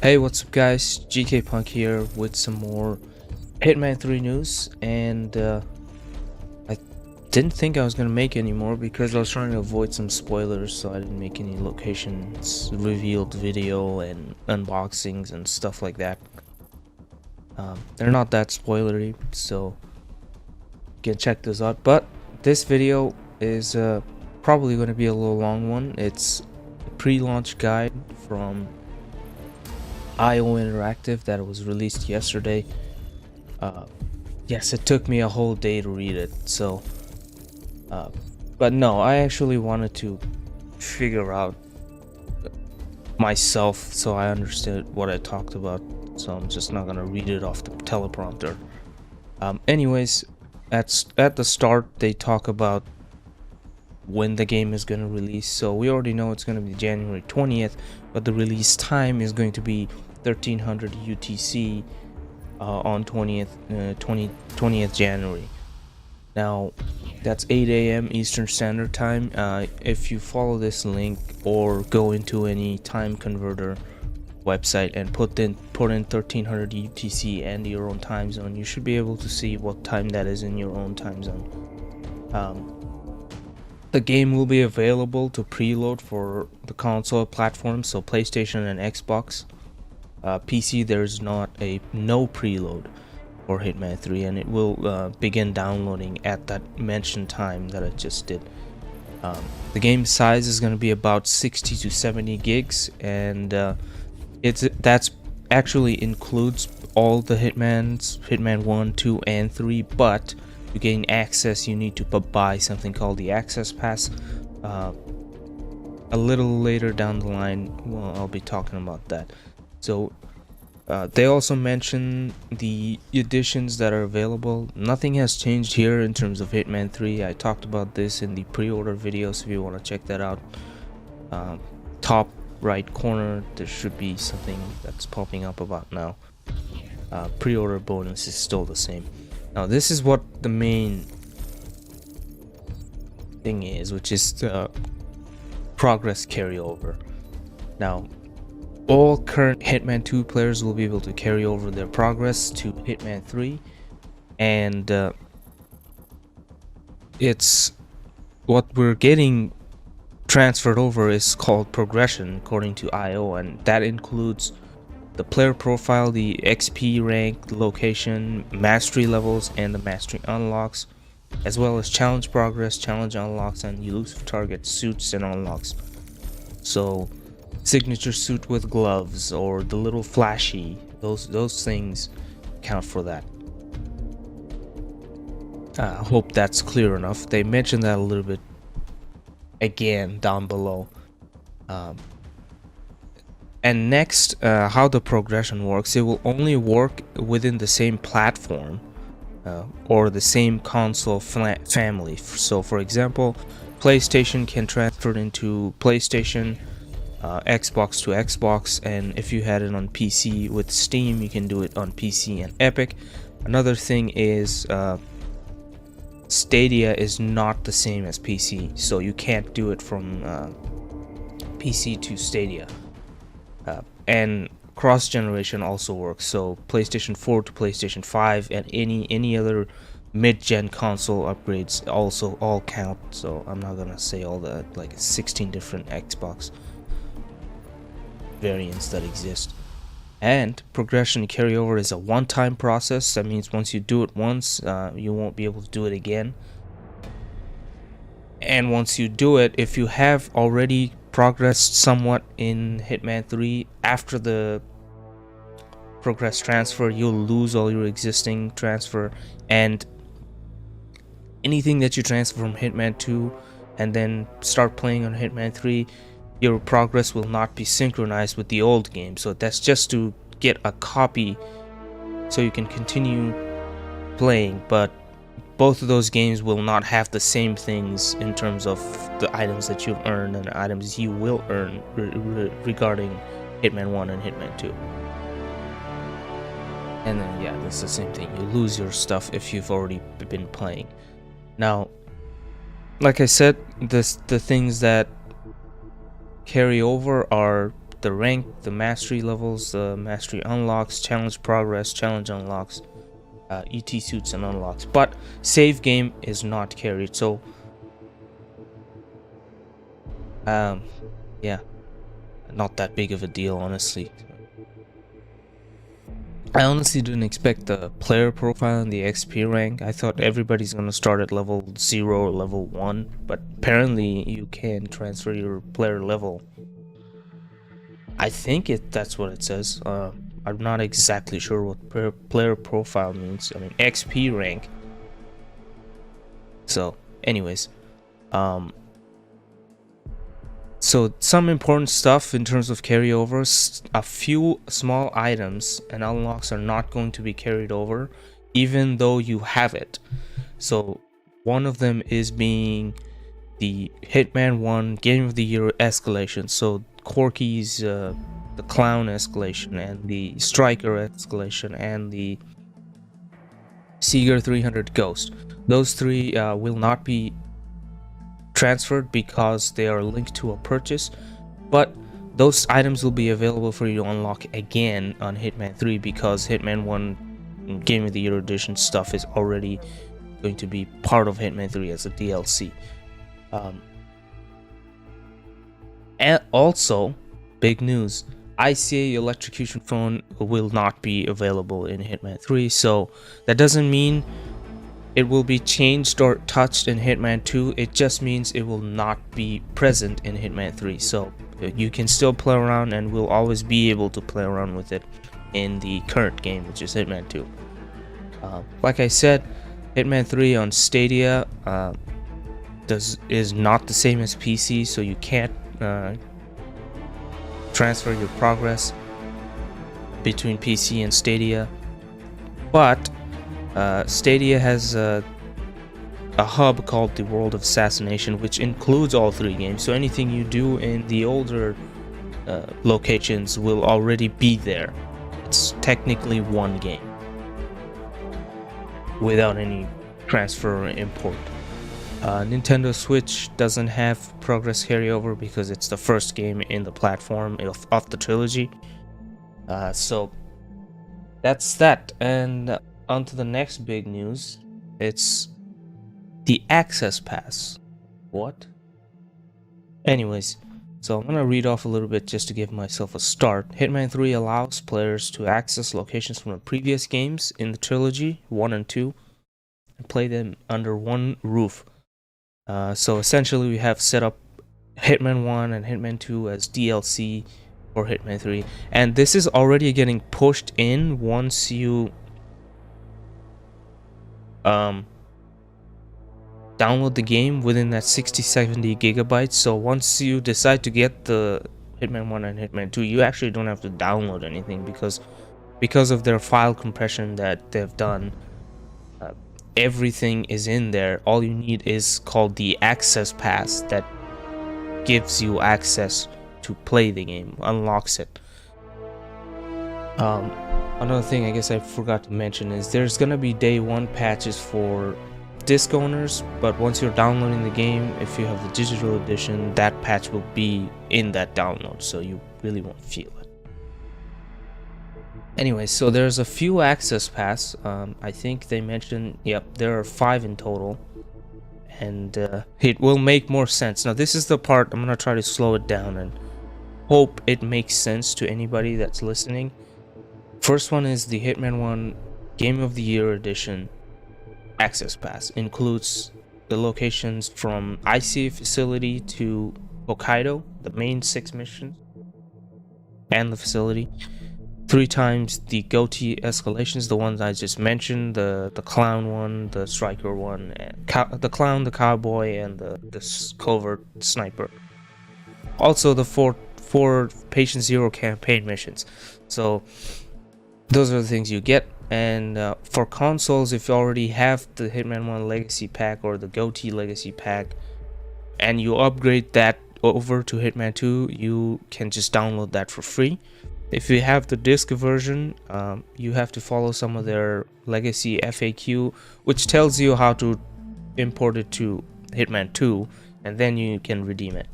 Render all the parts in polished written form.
Hey, what's up guys? GKPunk here with some more Hitman 3 news, and I didn't think I was gonna make any more because I was trying to avoid some spoilers, so I didn't make any locations revealed video and unboxings and stuff like that. They're not that spoilery, so you can check those out. But this video is probably going to be a little long one. It's a pre-launch guide from IO Interactive that was released yesterday. Yes, it took me a whole day to read it, so but no, I actually wanted to figure out myself so I understood what I talked about, so I'm just not gonna read it off the teleprompter. Anyways, at the start they talk about when the game is going to release, so we already know it's going to be January 20th, but the release time is going to be 1300 UTC on 20th January. Now that's 8 a.m. Eastern Standard Time. If you follow this link or go into any time converter website and put in 1300 UTC and your own time zone, you should be able to see what time that is in your own time zone. The game will be available to preload for the console platforms, so PlayStation and Xbox. PC, there's no preload for Hitman 3, and it will begin downloading at that mentioned time that I just did. The game size is going to be about 60 to 70 gigs, and that's actually includes all the Hitman 1, 2, and 3, but to gain access you need to buy something called the access pass. A little later down the line, well, I'll be talking about that. So they also mention the editions that are available. Nothing has changed here in terms of Hitman 3. I talked about this in the pre-order video, so if you want to check that out, top right corner there should be something that's popping up about now. Pre-order bonus is still the same. Now this is what the main thing is, which is the Progress Carryover. Now all current Hitman 2 players will be able to carry over their progress to Hitman 3, and it's what we're getting transferred over is called progression according to IO, and that includes the player profile, the XP rank, the location, mastery levels, and the mastery unlocks, as well as challenge progress, challenge unlocks, and elusive target suits and unlocks. So signature suit with gloves or the little flashy, those things count for that. I hope that's clear enough. They mentioned that a little bit again down below. And next, how the progression works, it will only work within the same platform or the same console family. So for example, PlayStation can transfer into PlayStation, Xbox to Xbox, and if you had it on PC with Steam, you can do it on PC and Epic. Another thing is Stadia is not the same as PC, so you can't do it from PC to Stadia. And cross generation also works, so PlayStation 4 to PlayStation 5 and any other mid-gen console upgrades also all count. So I'm not gonna say all the like 16 different Xbox variants that exist. And progression carryover is a one-time process. That means once you do it once, you won't be able to do it again. And once you do it, if you have already progressed somewhat in Hitman 3 after the progress transfer, you'll lose all your existing transfer, and anything that you transfer from Hitman 2 and then start playing on Hitman 3, your progress will not be synchronized with the old game. So that's just to get a copy so you can continue playing, but both of those games will not have the same things in terms of the items that you've earned and the items you will earn regarding Hitman 1 and Hitman 2. And then yeah, that's the same thing. You lose your stuff if you've already been playing. Now, like I said, the things that carry over are the rank, the mastery levels, the mastery unlocks, challenge progress, challenge unlocks, ET suits and unlocks, but save game is not carried. So yeah, not that big of a deal, honestly. I honestly didn't expect the player profile and the XP rank. I thought everybody's gonna start at level 0 or level 1, but apparently you can transfer your player level. I think that's what it says. I'm not exactly sure what player profile means. I mean, XP rank. So anyways, so some important stuff in terms of carryovers. A few small items and unlocks are not going to be carried over even though you have it. So one of them is being the Hitman 1 Game of the Year escalation. So Corky's the Clown escalation and the Striker escalation and the Seeger 300 Ghost. Those three will not be transferred because they are linked to a purchase, but those items will be available for you to unlock again on Hitman 3 because Hitman 1 Game of the Year edition stuff is already going to be part of Hitman 3 as a DLC. And also, big news, ICA electrocution phone will not be available in Hitman 3, so that doesn't mean it will be changed or touched in Hitman 2. It just means it will not be present in Hitman 3. So you can still play around and will always be able to play around with it in the current game, which is Hitman 2. Like I said, Hitman 3 on Stadia is not the same as PC, so you can't transfer your progress between PC and Stadia. But Stadia has a hub called the World of Assassination, which includes all three games. So anything you do in the older locations will already be there. It's technically one game without any transfer or import. Nintendo Switch doesn't have Progress Carryover because it's the first game in the platform of the trilogy. So that's that. And on to the next big news. It's the Access Pass. What? Anyways, so I'm gonna read off a little bit just to give myself a start. Hitman 3 allows players to access locations from the previous games in the trilogy 1 and 2 and play them under one roof. So essentially we have set up Hitman 1 and Hitman 2 as DLC for Hitman 3, and this is already getting pushed in once you download the game within that 60-70 gigabytes. So once you decide to get the Hitman 1 and Hitman 2, you actually don't have to download anything because of their file compression that they've done. Everything is in there. All you need is called the Access Pass that gives you access to play the game, unlocks it. Another thing I guess I forgot to mention is there's gonna be day 1 patches for disc owners, but once you're downloading the game, if you have the digital edition, that patch will be in that download, so you really won't feel it. Anyway, so there's a few Access Pass. I think they mentioned, yep, there are 5 in total, and it will make more sense. Now this is the part I'm gonna try to slow it down and hope it makes sense to anybody that's listening. First one is the Hitman 1 Game of the Year edition Access Pass. Includes the locations from ICA facility to Hokkaido, the main 6 missions, and the facility. 3 times the GOTY escalations, the ones I just mentioned, the clown one, the striker one, and the clown, the cowboy, and the covert sniper. Also the four Patient Zero campaign missions. So those are the things you get. And for consoles, if you already have the Hitman 1 Legacy Pack or the GOTY Legacy Pack, and you upgrade that over to Hitman 2, you can just download that for free. If you have the disc version, you have to follow some of their legacy FAQ, which tells you how to import it to Hitman 2, and then you can redeem it.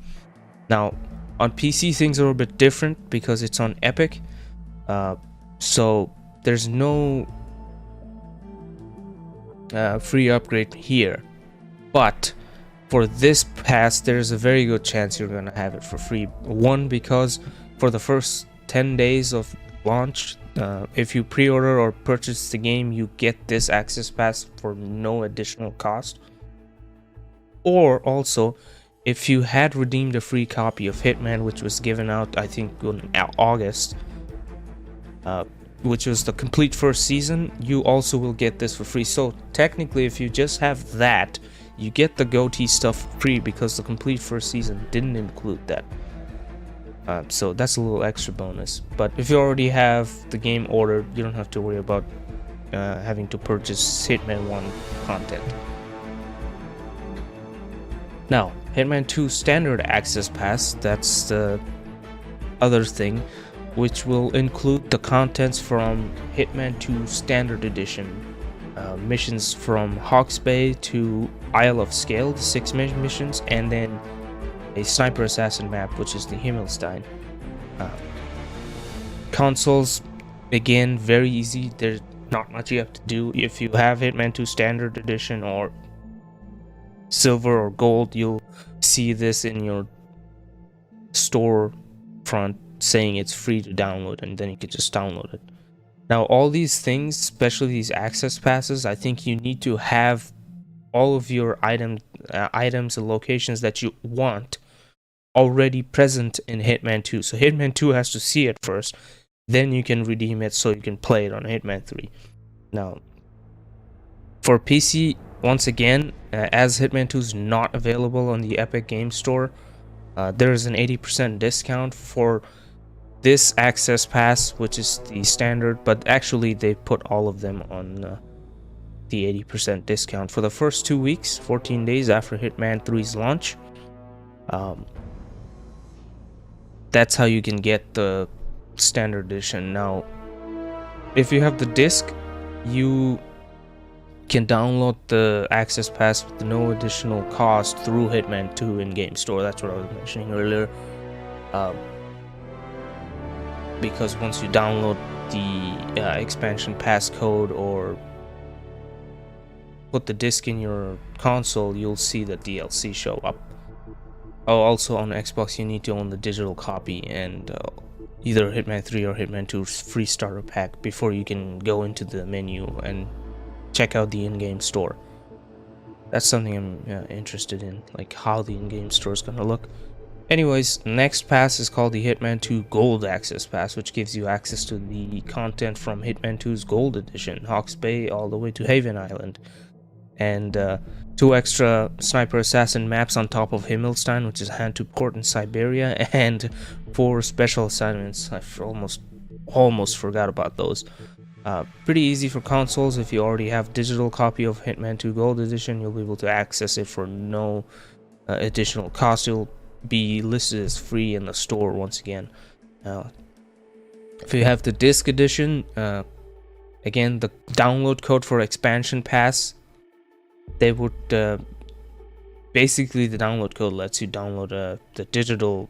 Now, On PC, things are a bit different because it's on Epic. So there's no free upgrade here. But for this pass, there's a very good chance you're gonna have it for free. One, because for the first 10 days of launch, if you pre-order or purchase the game, you get this access pass for no additional cost. Or also, if you had redeemed a free copy of Hitman, which was given out I think in August, which was the complete first season, you also will get this for free. So technically, if you just have that, you get the GOTY stuff free because the complete first season didn't include that. So that's a little extra bonus. But if you already have the game ordered, you don't have to worry about having to purchase Hitman 1 content. Now, Hitman 2 Standard Access Pass, that's the other thing, which will include the contents from Hitman 2 Standard Edition. Missions from Hawke's Bay to Isle of Scale, the 6 missions, and then a sniper assassin map, which is the Himmelstein. Consoles, again, very easy. There's not much you have to do. If you have Hitman 2 Standard Edition or Silver or Gold, you'll see this in your store front saying it's free to download, and then you can just download it. Now, all these things, especially these access passes, I think you need to have all of your items and locations that you want already present in Hitman 2. So Hitman 2 has to see it first, then you can redeem it so you can play it on Hitman 3. Now, for PC, once again, as Hitman 2 is not available on the Epic Game Store, there is an 80% discount for this access pass, which is the standard, but actually they put all of them on the 80% discount for the first 2 weeks, 14 days after Hitman 3's launch. That's how you can get the standard edition. Now, if you have the disc, you can download the access pass with no additional cost through Hitman 2 in-game store. That's what I was mentioning earlier. Because once you download the expansion passcode or put the disc in your console, you'll see the DLC show up. Oh, also on Xbox, you need to own the digital copy and either Hitman 3 or Hitman 2's free starter pack before you can go into the menu and check out the in-game store. That's something I'm interested in, like how the in-game store is gonna look. Anyways, next pass is called the Hitman 2 Gold Access Pass, which gives you access to the content from Hitman 2's Gold Edition, Hawke's Bay all the way to Haven Island, and 2 extra sniper assassin maps on top of Himmelstein, which is hand-to court in Siberia, and 4 special assignments. I almost forgot about those. Pretty easy for consoles. If you already have digital copy of Hitman 2 Gold Edition, you'll be able to access it for no additional cost. You'll be listed as free in the store once again. If you have the disc edition, again, the download code for expansion pass, they would basically, the download code lets you download the digital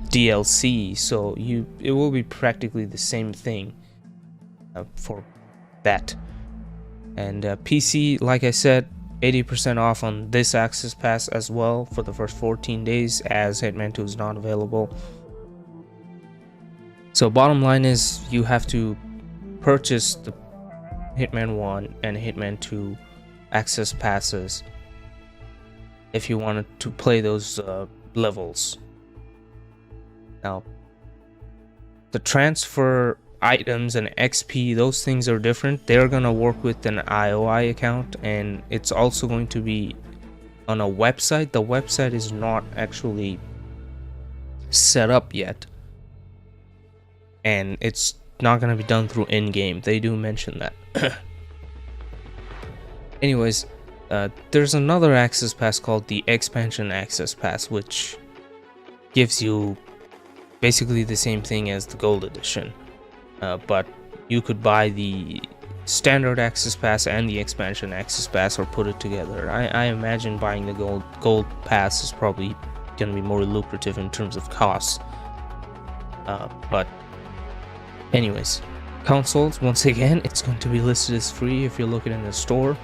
DLC, so it will be practically the same thing for that. And PC, like I said, 80% off on this access pass as well for the first 14 days, as Hitman 2 is not available. So bottom line is, you have to purchase the Hitman 1 and Hitman 2 access passes if you wanted to play those levels. Now, the transfer items and XP, those things are different. They're gonna work with an IOI account, and it's also going to be on a website. The website is not actually set up yet, and it's not gonna be done through in-game. They do mention that. Anyways, there's another access pass called the Expansion Access Pass, which gives you basically the same thing as the Gold Edition. But you could buy the standard access pass and the expansion access pass, or put it together. I imagine buying the gold pass is probably gonna be more lucrative in terms of costs. But anyways, consoles, once again, it's going to be listed as free if you're looking in the store.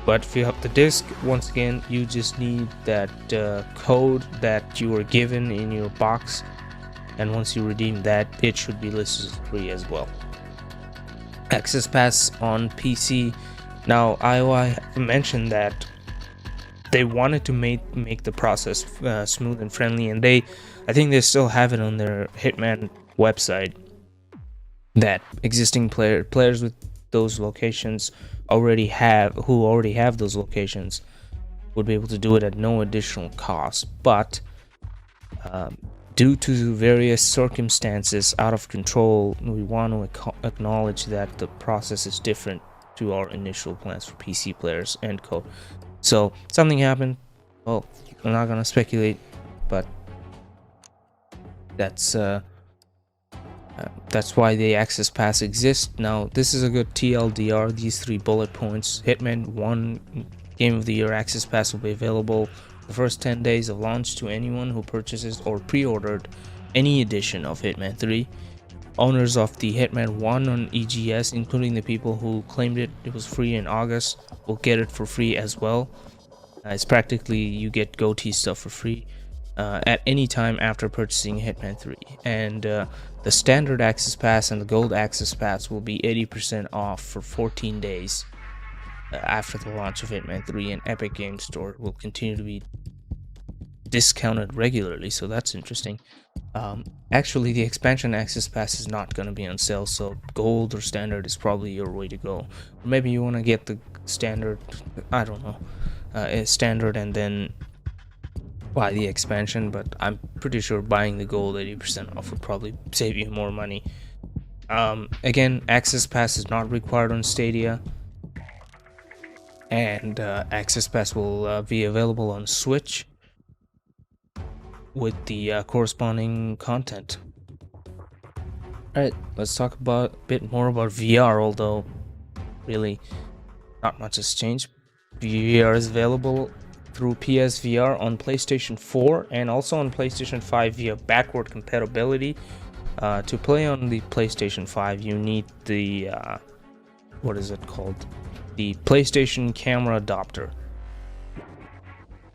But if you have the disc, once again, you just need that code that you were given in your box, and once you redeem that, it should be listed as free as well. Access Pass on PC. Now, IOI mentioned that they wanted to make the process smooth and friendly, and I think they still have it on their Hitman website, that existing players with those locations who already have those locations would be able to do it at no additional cost. But due to various circumstances out of control, we want to acknowledge that the process is different to our initial plans for PC players, end quote. So something happened. Well, I'm not gonna speculate, but that's why the Access Pass exists. Now, this is a good TLDR, these 3 bullet points. Hitman 1 Game of the Year Access Pass will be available the first 10 days of launch to anyone who purchases or pre-ordered any edition of Hitman 3. Owners of the Hitman 1 on EGS, including the people who claimed it was free in August, will get it for free as well. It's practically you get GOTY stuff for free at any time after purchasing Hitman 3. And the standard Access Pass and the Gold Access Pass will be 80% off for 14 days after the launch of Hitman 3, and Epic Games Store will continue to be discounted regularly, so that's interesting. Actually, the expansion Access Pass is not going to be on sale, so Gold or Standard is probably your way to go. Or maybe you want to get the Standard, I don't know, Standard and then buy the expansion, but I'm pretty sure buying the Gold 80% off would probably save you more money. Again, Access Pass is not required on Stadia, and Access Pass will be available on Switch with the corresponding content. Alright, let's talk a bit more about VR, although really not much has changed. VR is available through PSVR on PlayStation 4 and also on PlayStation 5 via backward compatibility. To play on the PlayStation 5, you need the what is it called? The PlayStation camera adapter.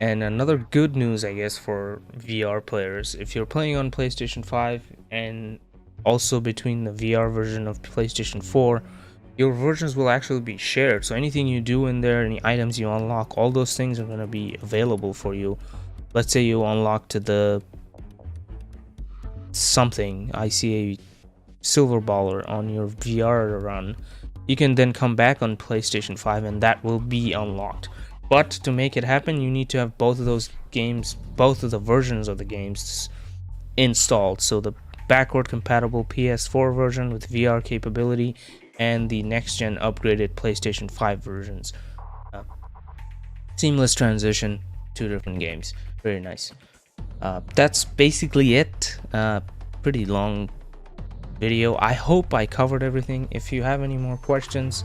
And another good news, I guess, for VR players, if you're playing on PlayStation 5 and also between the VR version of PlayStation 4, your versions will actually be shared. So anything you do in there, any items you unlock, all those things are going to be available for you. Let's say you unlock to the something, I see a silver baller on your VR run, you can then come back on PlayStation 5 and that will be unlocked. But to make it happen, you need to have both of those games, both of the versions of the games installed. So the backward compatible PS4 version with VR capability and the next gen upgraded PlayStation 5 versions. Seamless transition, 2 different games. Very nice. That's basically it. Pretty long video. I hope I covered everything. If you have any more questions,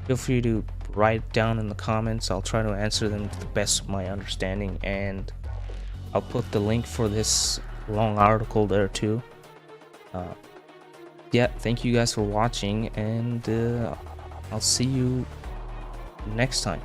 feel free to write down in the comments. I'll try to answer them to the best of my understanding, and I'll put the link for this long article there too. Yeah, thank you guys for watching, and I'll see you next time.